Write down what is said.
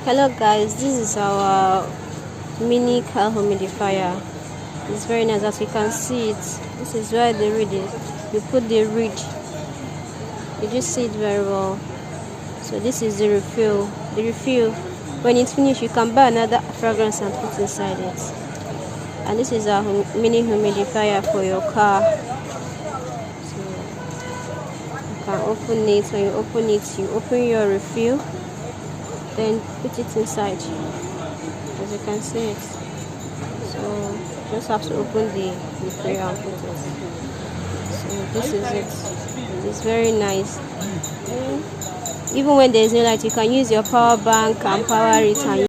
Hello guys, this is our mini car humidifier. It's very nice. As you can see it, this is where the reed is. You put the reed, you just see it very well. So this is the refill. When it's finished, you can buy another fragrance and put inside it. And this is our mini humidifier for your car. So you can open it. When you open it, you open your refill, then put it inside, as you can see it. So just have to open the refill and put it. So this is it. It's very nice. Even when there is no light, you can use your power bank and power it and